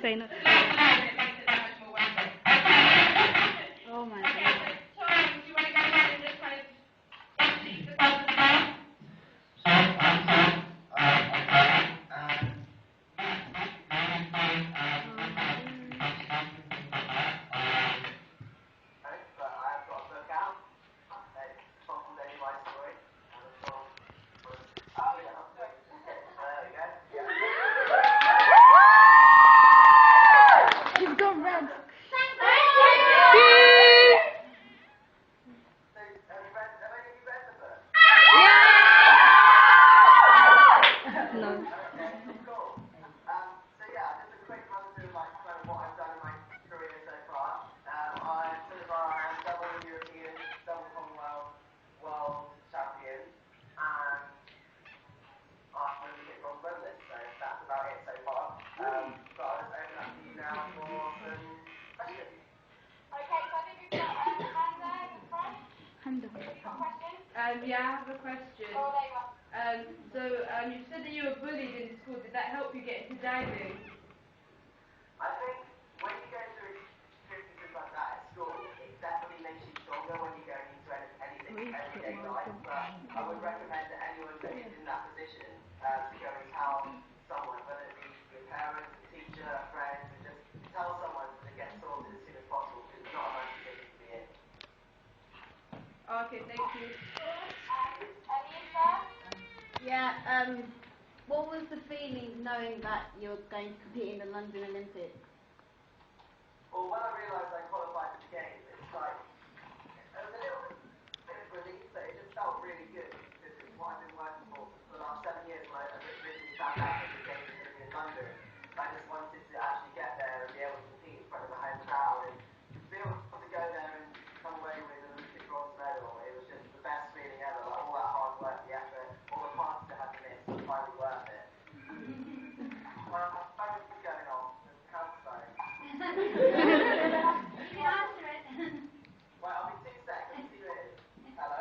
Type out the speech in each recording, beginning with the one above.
say no. Oh my god. He's gone red. No. Yeah, I have a question. You said that you were bullied in school. Did that help you get into diving? I think when you go through experiences like that at school, it definitely makes you stronger when you're going into anything everyday life. But I would recommend that anyone that is in that position to go and tell someone, whether it be your parents, a teacher, a friend, and just tell someone to get sorted as soon as possible because it's not a nice position to be in. Okay, thank you. Yeah, what was the feeling knowing that you're going to compete in the London Olympics? Well, when I realised I qualified for the games, it's like, it was a little bit of relief, but it just felt really good because it's what I've been working for the last 7 years when I originally found out that the games were going to be in London. I just wanted to actually get there and be able to compete in front of my home crowd and be able to go there and come away with an Olympic bronze medal. It was just the best feeling ever, like all that hard work, the effort, all the parties I had to miss was finally worth it. Well, what's going on? There's a house phone. Well, I'll be 2 seconds, see who it is. Hello?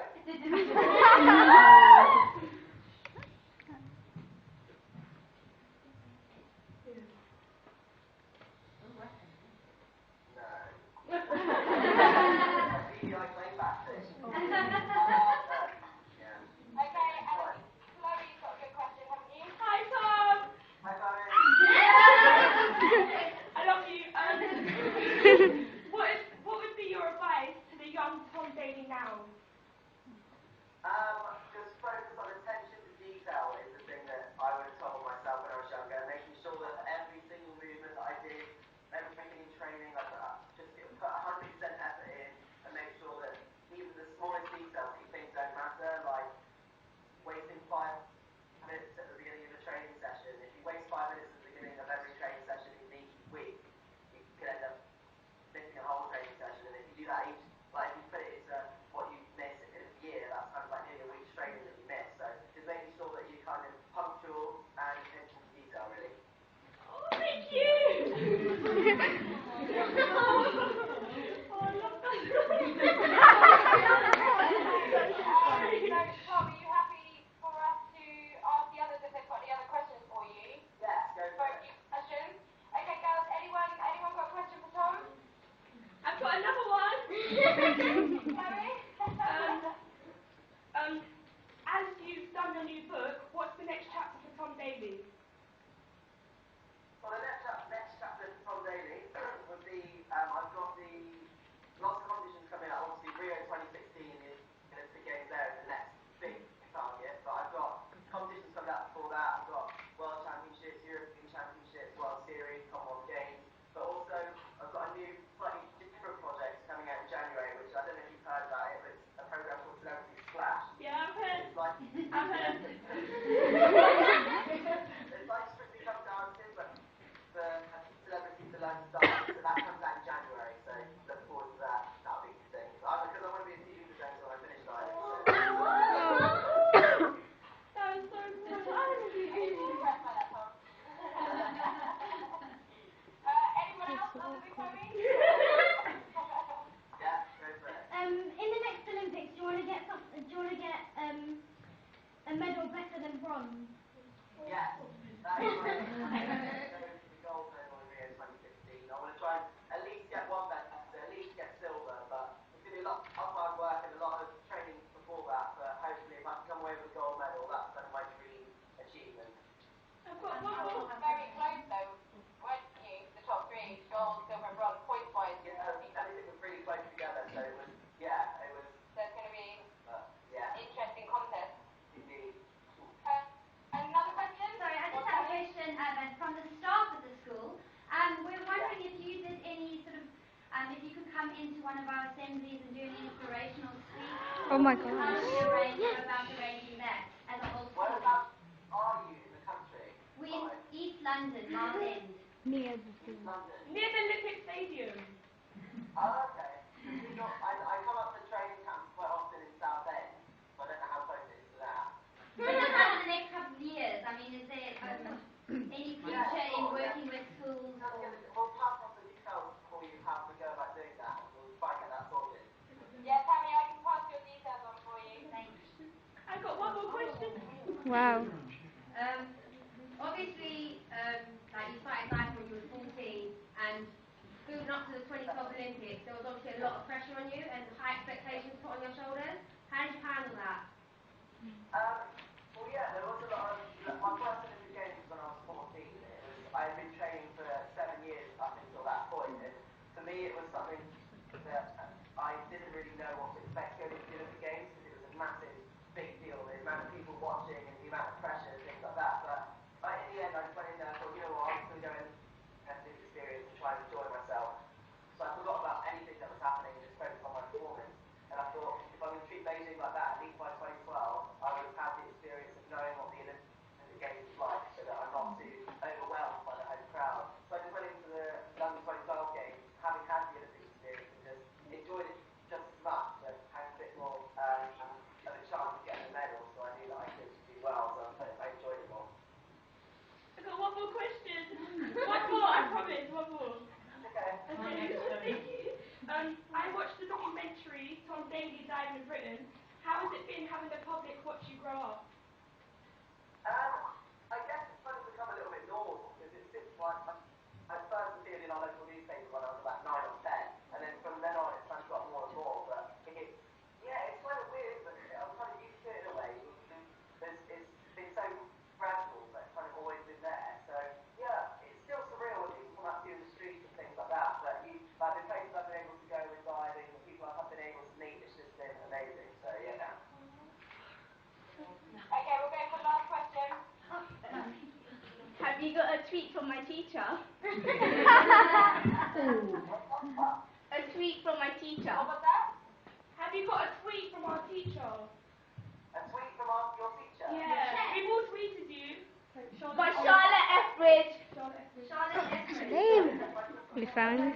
What would be your advice to the young Tom Daley now? Just focus on attention to detail is the thing that I would have told myself when I was younger, making sure that every single movement that I did, everything in training, like just put 100% effort in and make sure that even the smallest details, these things don't matter, like wasting 5 minutes at the beginning of a training session. If you waste 5 minutes at the beginning of every training session in each week, you could end up missing a whole training session, and if you do that each, like if you put it into what you miss in a year, that's kind of like nearly a week's training that you miss. So just making sure that you're kind of punctual and attention to detail, really. Oh, thank you! Tom, are you happy for us to ask the others if they've got any other questions for you? Yes, go for it. Questions? Okay, girls, anyone got a question for Tom? I've got another one. As you've done your new book, what's the next chapter for Tom Daley? Well, the next chapter for Tom Daley would be, I've got lots of competitions coming out. Obviously, Rio 2016 is the games there is the next big target, but I've got competitions coming out before that. I've got World Championships, European Championships, World Series, Commonwealth Games, but also I've got a new, slightly different project coming out in January, which I don't know if you've heard about it. one of our assemblies and do an inspirational speech? Oh my How do gosh. we go about arranging that as a whole team? Whereabouts are you in the country? We're in East London, Mile End. Near the East thing. London. Near the Olympic Stadium. Oh, okay. I come up to training camps quite often in South End, so I don't know how close it is to that. What about in the next couple of years? I mean, is there any future in working with schools? We'll pass on the details for you how to go about doing that, and we'll try and get that sorted. Yeah, Tammy, I can pass your details on for you. Thanks. I've got one more question. Wow. Obviously, like you started cycling when you were 14, and building up to the 2012 Olympics, there was obviously a lot of pressure on you and high expectations put on your shoulders. How did you handle that? Well, yeah, there was a lot of. My first Olympic Games was when I was 14. I had been training for 7 years up until that point, and for me, it was something that I didn't really know what to expect going into the Olympic Games because it was a massive, big deal. The amount of people watching and the amount of pressure and things like that. But in the end, I just went in there and thought, you know what, I'm just going to go and have this experience and try and enjoy myself. So I forgot about anything that was happening and just focused on my performance. And I thought, if I'm going to treat Beijing like that, at least by 2012, I would have had the experience of knowing what the Olympic Games was like, so that I'm not too overwhelmed by the home crowd. So I just went into the London 2012 Games, having had the Olympic experience, and just enjoyed it just as much, but had a bit more of a chance of getting a medal, so I knew that I could do well, so I enjoyed it more. I've got one more question. One more, I promise, one more. Okay. Thank you. I watched the documentary Tom Daley Died in Britain. How has it been having the public watch you grow up? I guess it's kind of become a little bit normal because it's just like I first appeared in our local newspaper when I was about 9 or 10, and then from then on it's kind of got more and more. But it's kind of weird, but I'm kind of used to it in a way. It's been so gradual that it's kind of always been there. So yeah, it's still surreal when people come up to you in the streets and things like that. But like the places I've been able to go with diving, the people I've been able to meet, it's just been amazing. So yeah. Okay, we'll go for the last question. Have you got a tweet from my teacher? A tweet from my teacher. What was that? Have you got a tweet from our teacher? A tweet from your teacher? Yeah. We've all tweeted you. By Charlotte Etheridge. Charlotte Etheridge. We found it.